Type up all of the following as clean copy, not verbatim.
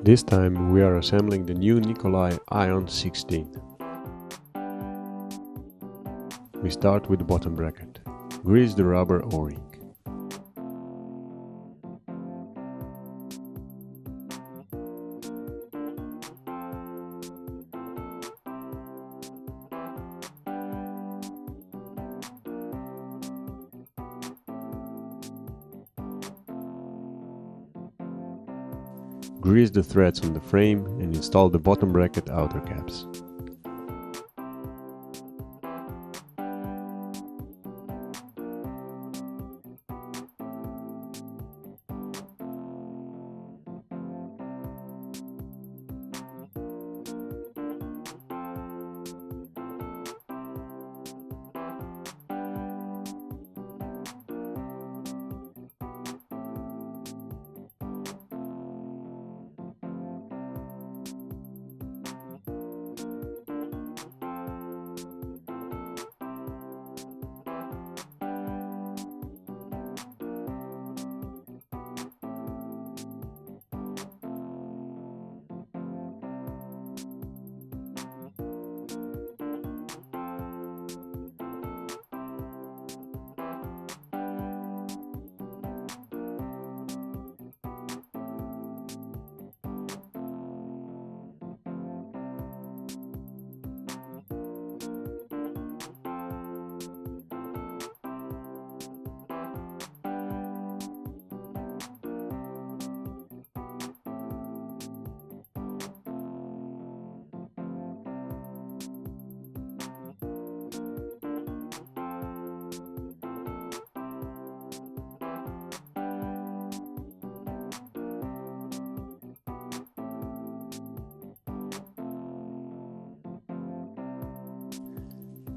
This time we are assembling the new Nicolai ION16. We start with the bottom bracket. Grease the rubber O-ring. Grease the threads on the frame and install the bottom bracket outer caps.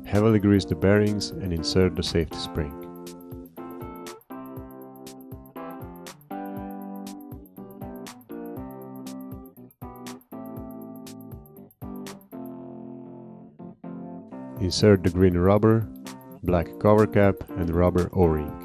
Heavily grease the bearings and insert the safety spring. Insert the green rubber, black cover cap and rubber O-ring.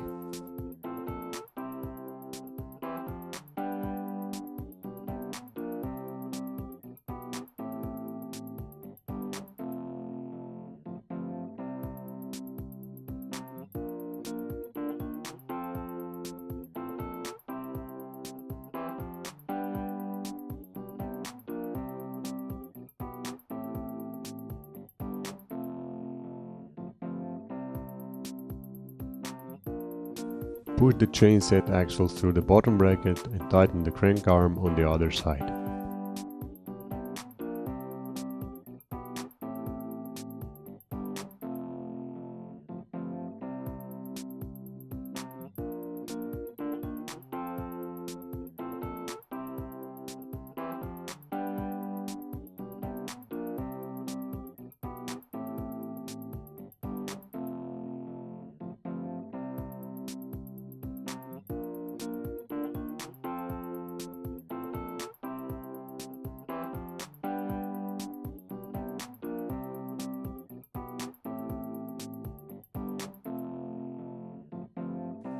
Push the chain set axle through the bottom bracket and tighten the crank arm on the other side.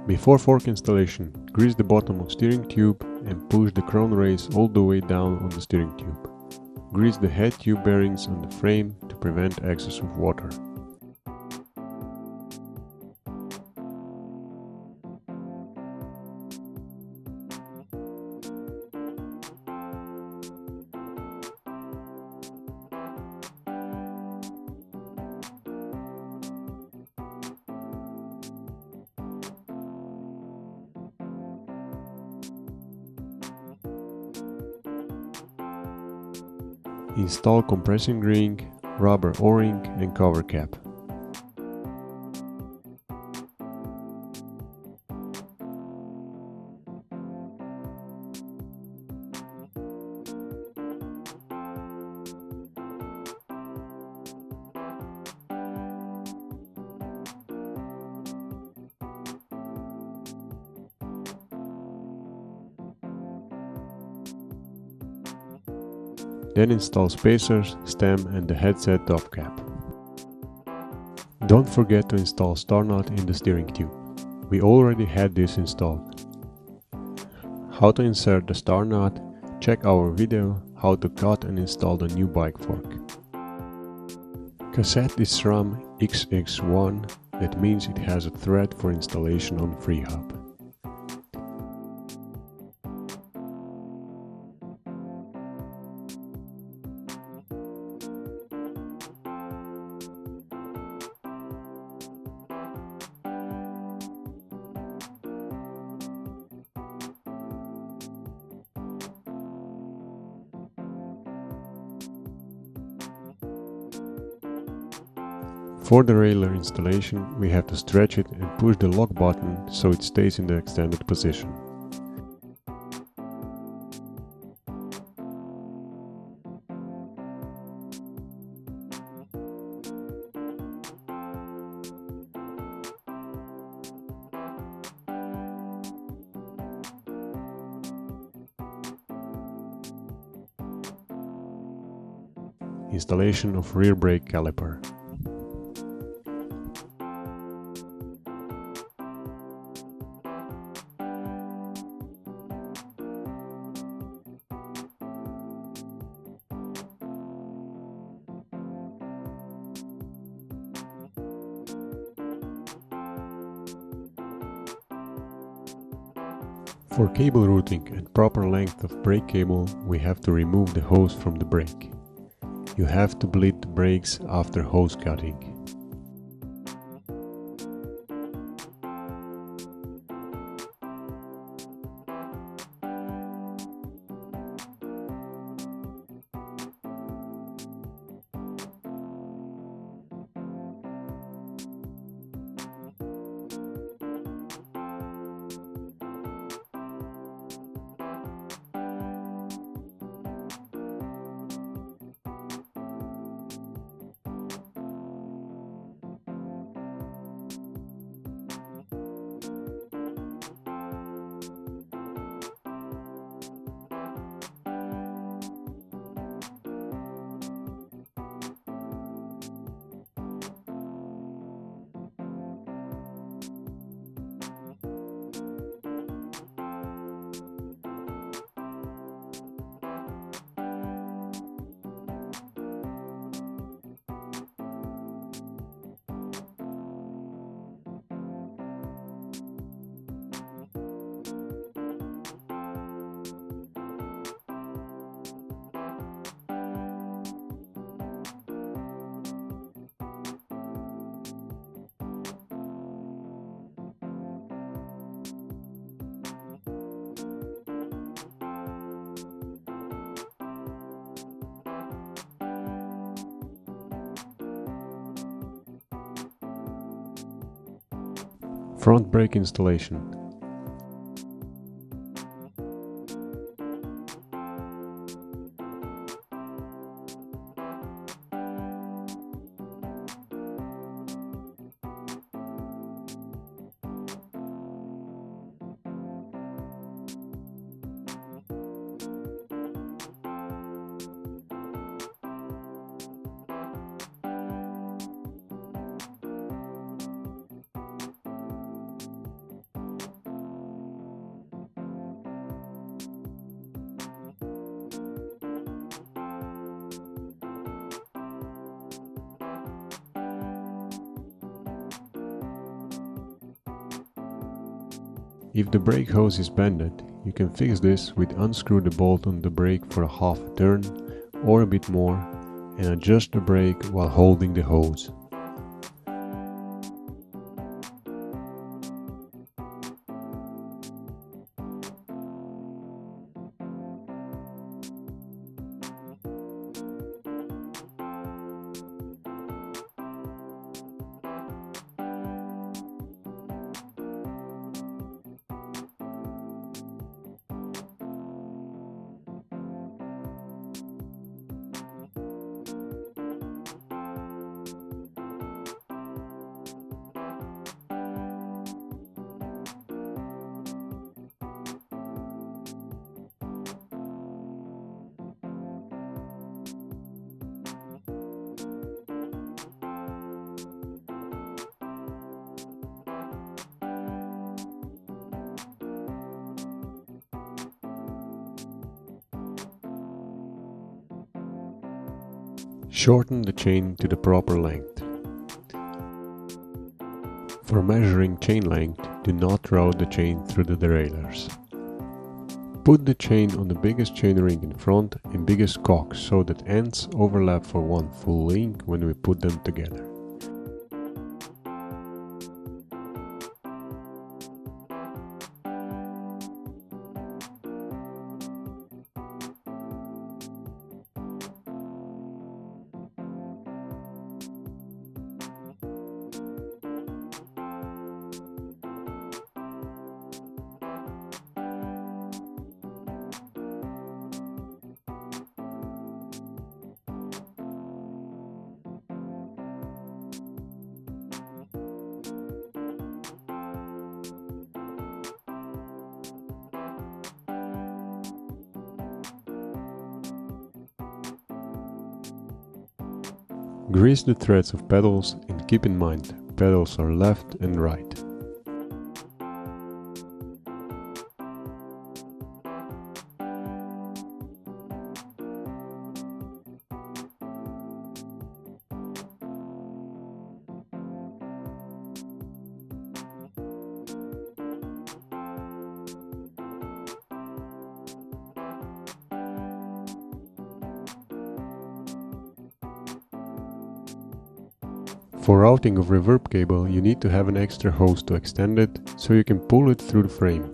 Before fork installation, grease the bottom of steering tube and push the crown race all the way down on the steering tube. Grease the head tube bearings on the frame to prevent excess of water. Install compressing ring, rubber O-ring and cover cap. Then install spacers, stem and the headset top cap. Don't forget to install star nut in the steering tube. We already had this installed. How to insert the star nut? check our video how to cut and install the new bike fork. Cassette is SRAM XX1, that means it has a thread for installation on FreeHub. For the derailleur installation, we have to stretch it and push the lock button so it stays in the extended position. Installation of rear brake caliper. For cable routing and proper length of brake cable, we have to remove the hose from the brake. You have to bleed the brakes after hose cutting. Front brake installation. If the brake hose is bended, you can fix this with unscrew the bolt on the brake for a half a turn or a bit more and adjust the brake while holding the hose. Shorten the chain to the proper length. For measuring chain length, do not route the chain through the derailleurs. Put the chain on the biggest chain ring in front and biggest cock so that ends overlap for one full link when we put them together. Grease the threads of pedals and keep in mind, pedals are left and right. For routing of reverb cable, you need to have an extra hose to extend it, so you can pull it through the frame.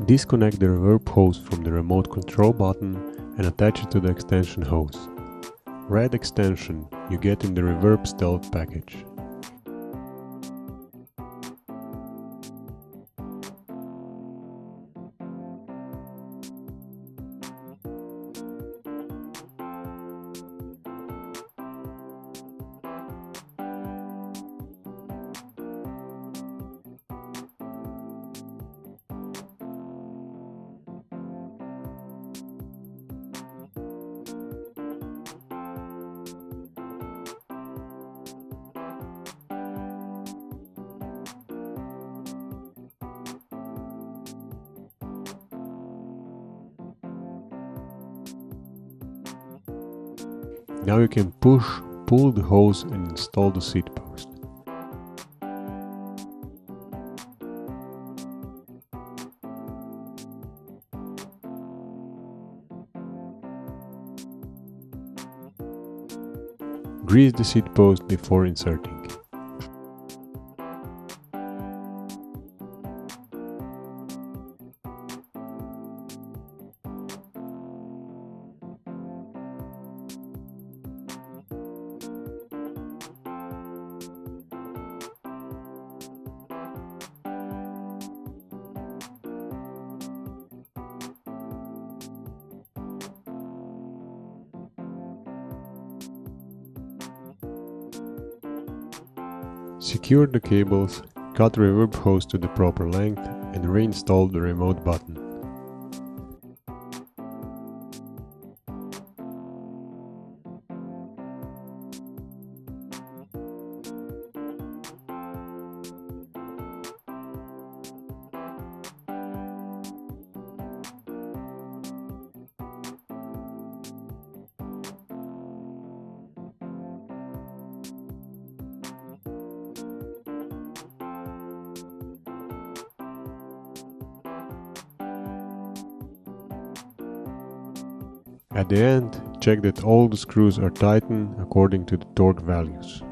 Disconnect the reverb hose from the remote control button and attach it to the extension hose. Red extension you get in the Reverb Stealth package. Now you can pull the hose and install the seat post. Grease the seat post before inserting. Secure the cables, cut the reverb hose to the proper length and reinstall the remote button. At the end, check that all the screws are tightened according to the torque values.